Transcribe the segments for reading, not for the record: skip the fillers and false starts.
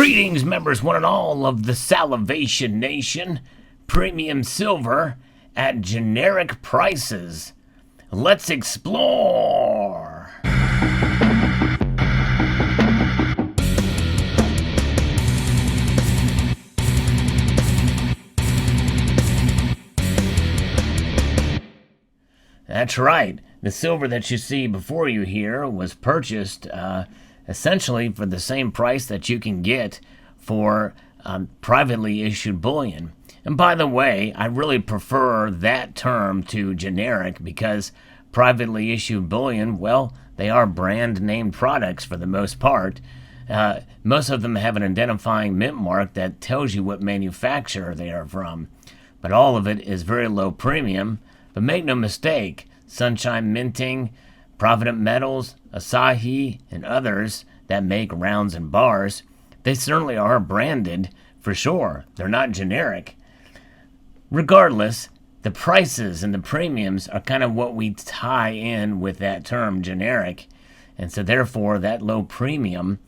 Greetings, members one and all of the Salivation Nation. Premium silver at generic prices. Let's explore. That's right. The silver that you see before you here was purchased essentially for the same price that you can get for privately issued bullion. And by the way, I really prefer that term to generic because privately issued bullion, well, they are brand name products for the most part. Most of them have an identifying mint mark that tells you what manufacturer they are from. But all of it is very low premium. But make no mistake, Sunshine Minting, Salivate Metals, Asahi, and others that make rounds and bars, they certainly are branded for sure. They're not generic. Regardless, the prices and the premiums are kind of what we tie in with that term generic. And so therefore, that low premium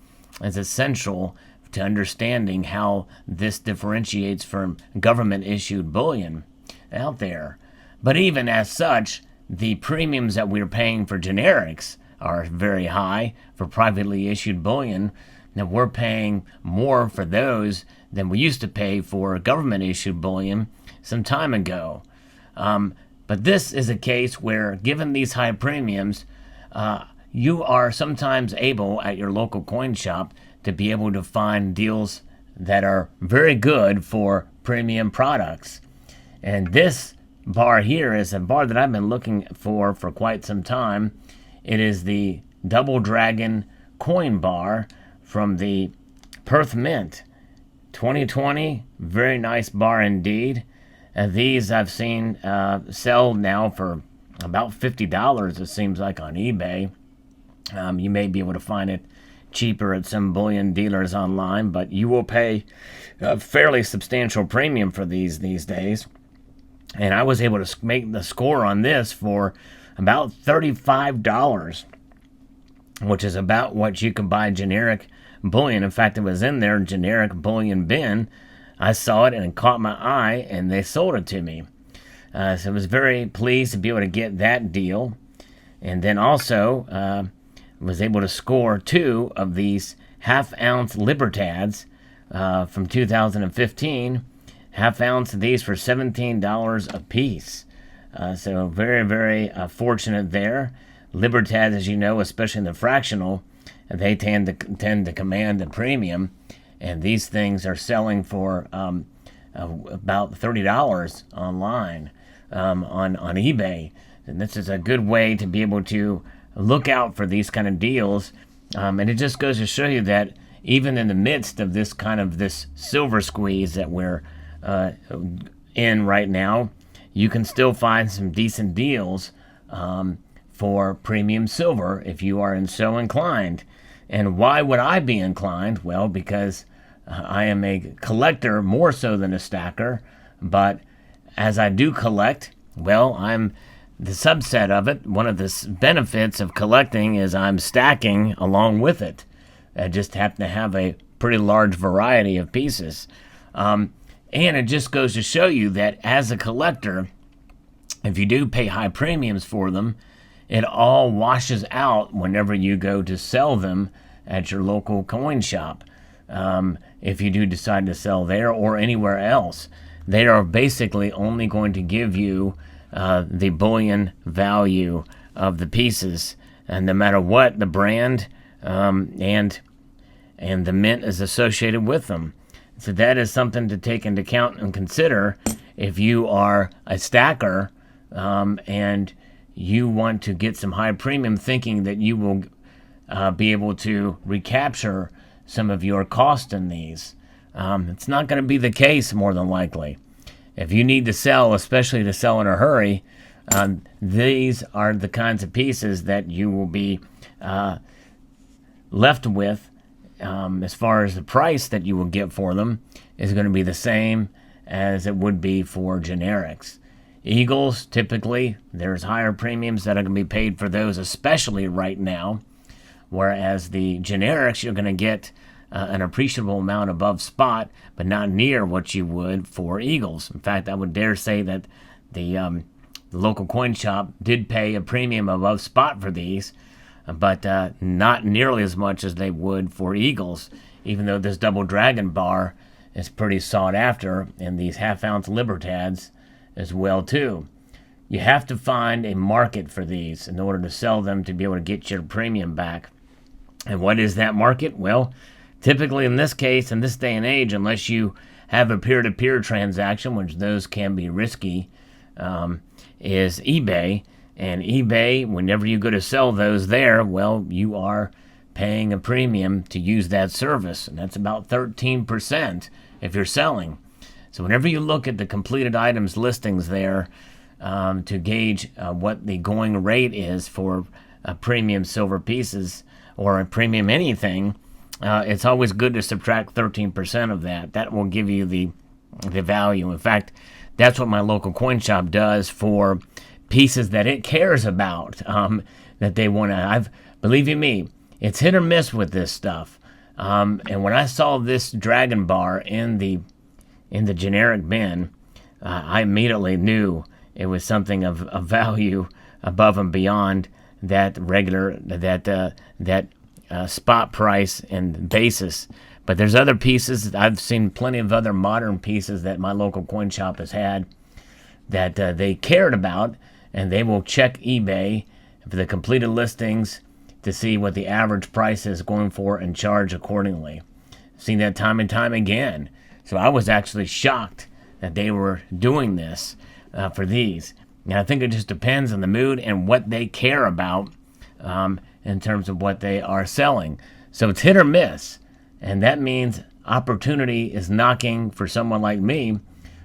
is essential to understanding how this differentiates from government-issued bullion out there. But even as such, the premiums that we're paying for generics are very high for privately issued bullion. Now we're paying more for those than we used to pay for government-issued bullion some time ago. But this is a case where, given these high premiums, you are sometimes able at your local coin shop to be able to find deals that are very good for premium products. And this bar here is a bar that I've been looking for quite some time. It is the Double Dragon coin bar from the Perth Mint 2020. Very nice bar indeed. These I've seen sell now for about $50, it seems like, on eBay. You may be able to find it cheaper at some bullion dealers online, but you will pay a fairly substantial premium for these days. And I was able to make the score on this for about $35, which is about what you can buy generic bullion. In fact, it was in their generic bullion bin. I saw it and it caught my eye, and they sold it to me. So I was very pleased to be able to get that deal. And then also was able to score 2 of these half-ounce Libertads from 2015. Half ounce of these for $17 a piece. So very, very fortunate there. Libertads, as you know, especially in the fractional, they tend to command a premium. And these things are selling for about $30 online on eBay. And this is a good way to be able to look out for these kind of deals. And it just goes to show you that even in the midst of this silver squeeze that we're in right now, you can still find some decent deals for premium silver if you are so inclined. And why would I be inclined? Well, because I am a collector more so than a stacker, but as I do collect, well, I'm the subset of it. One of the benefits of collecting is I'm stacking along with it. I just happen to have a pretty large variety of pieces. And it just goes to show you that as a collector, if you do pay high premiums for them, it all washes out whenever you go to sell them at your local coin shop. If you do decide to sell there or anywhere else, they are basically only going to give you the bullion value of the pieces, and no matter what the brand and the mint is associated with them. So that is something to take into account and consider if you are a stacker and you want to get some high premium, thinking that you will be able to recapture some of your cost in these. It's not going to be the case, more than likely. If you need to sell, especially to sell in a hurry, these are the kinds of pieces that you will be left with. As far as the price that you will get for them is going to be the same as it would be for generics. Eagles, typically, there's higher premiums that are going to be paid for those, especially right now, whereas the generics, you're going to get an appreciable amount above spot, but not near what you would for Eagles. In fact, I would dare say that the local coin shop did pay a premium above spot for these, but not nearly as much as they would for Eagles, even though this double dragon bar is pretty sought after, and these half-ounce Libertads as well too. You have to find a market for these in order to sell them to be able to get your premium back. And what is that market? Well, typically in this case, in this day and age, unless you have a peer-to-peer transaction, which those can be risky, is eBay. And eBay, whenever you go to sell those there, well, you are paying a premium to use that service. And that's about 13% if you're selling. So whenever you look at the completed items listings there, to gauge what the going rate is for premium silver pieces or a premium anything, it's always good to subtract 13% of that. That will give you the value. In fact, that's what my local coin shop does for pieces that it cares about, that they want to. Believe you me, it's hit or miss with this stuff. And when I saw this dragon bar in the generic bin, I immediately knew it was something of value above and beyond that regular spot price and basis. But there's other pieces. I've seen plenty of other modern pieces that my local coin shop has had that they cared about, and they will check eBay for the completed listings to see what the average price is going for and charge accordingly. I've seen that time and time again. So I was actually shocked that they were doing this for these. And I think it just depends on the mood and what they care about in terms of what they are selling. So it's hit or miss. And that means opportunity is knocking for someone like me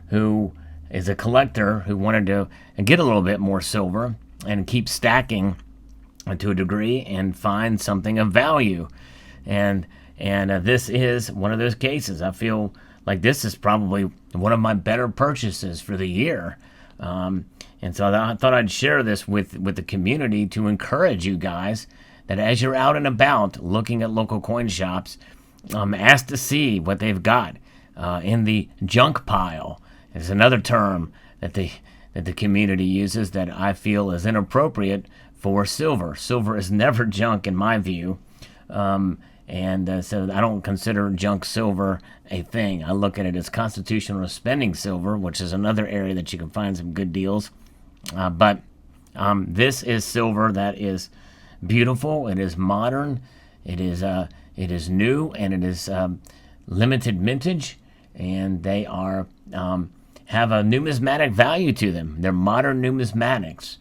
who is a collector who wanted to get a little bit more silver and keep stacking to a degree and find something of value. And this is one of those cases. I feel like this is probably one of my better purchases for the year. And so I thought I'd share this with the community to encourage you guys that as you're out and about looking at local coin shops, ask to see what they've got in the junk pile. It's another term that the community uses that I feel is inappropriate for silver. Silver is never junk in my view. So I don't consider junk silver a thing. I look at it as constitutional spending silver, which is another area that you can find some good deals. But this is silver that is beautiful. It is modern. It is new, and it is limited mintage, and they are have a numismatic value to them. They're modern numismatics,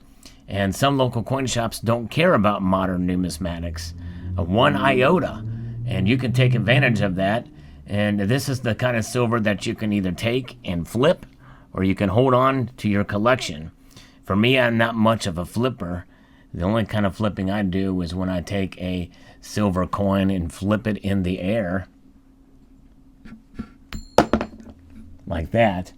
and some local coin shops don't care about modern numismatics, one iota, and you can take advantage of that. And this is the kind of silver that you can either take and flip, or you can hold on to your collection. For me, I'm not much of a flipper. The only kind of flipping I do is when I take a silver coin and flip it in the air. Like that.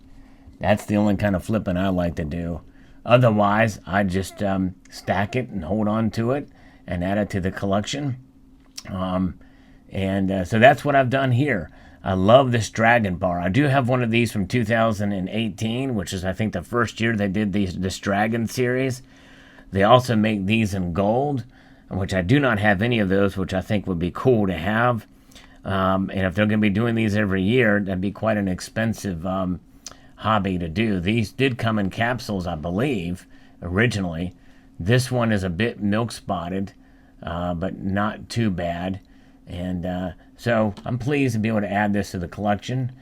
That's the only kind of flipping I like to do. Otherwise, I just stack it and hold on to it and add it to the collection. So that's what I've done here. I love this dragon bar. I do have one of these from 2018, which is, I think, the first year they did this dragon series. They also make these in gold, which I do not have any of those, which I think would be cool to have. And if they're going to be doing these every year, that'd be quite an expensive hobby to do. These did come in capsules, I believe, originally. This one is a bit milk spotted, but not too bad. And so I'm pleased to be able to add this to the collection.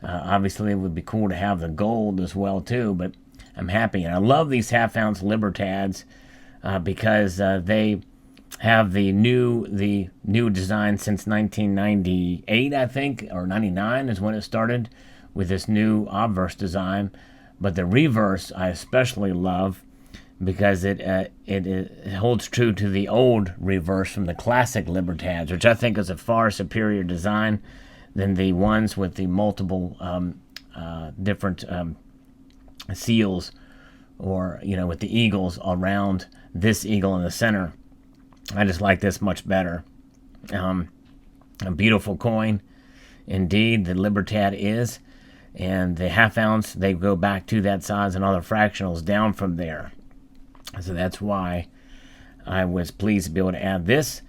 Obviously, it would be cool to have the gold as well, too, but I'm happy. And I love these half-ounce Libertads because they have the new design since 1998, I think, or 99 is when it started with this new obverse design. But the reverse I especially love because it holds true to the old reverse from the classic Libertads, which I think is a far superior design than the ones with the multiple different seals, or with the eagles around this eagle in the center. I just like this much better. A beautiful coin, indeed, the Libertad is. And the half ounce, they go back to that size, and all the fractionals down from there. So that's why I was pleased to be able to add this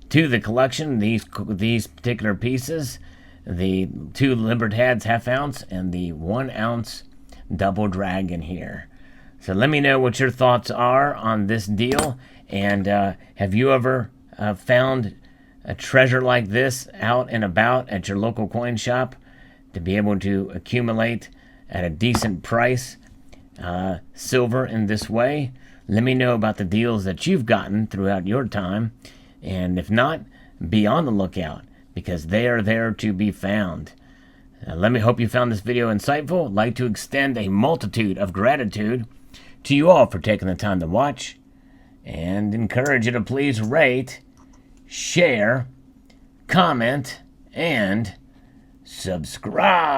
to the collection. These particular pieces, the 2 Libertads half ounce and the 1 ounce double dragon here. So let me know what your thoughts are on this deal. And have you ever found a treasure like this out and about at your local coin shop to be able to accumulate at a decent price silver in this way? Let me know about the deals that you've gotten throughout your time. And if not, be on the lookout, because they are there to be found. Let me hope you found this video insightful. I'd like to extend a multitude of gratitude to you all for taking the time to watch, and encourage you to please rate, share, comment, and subscribe.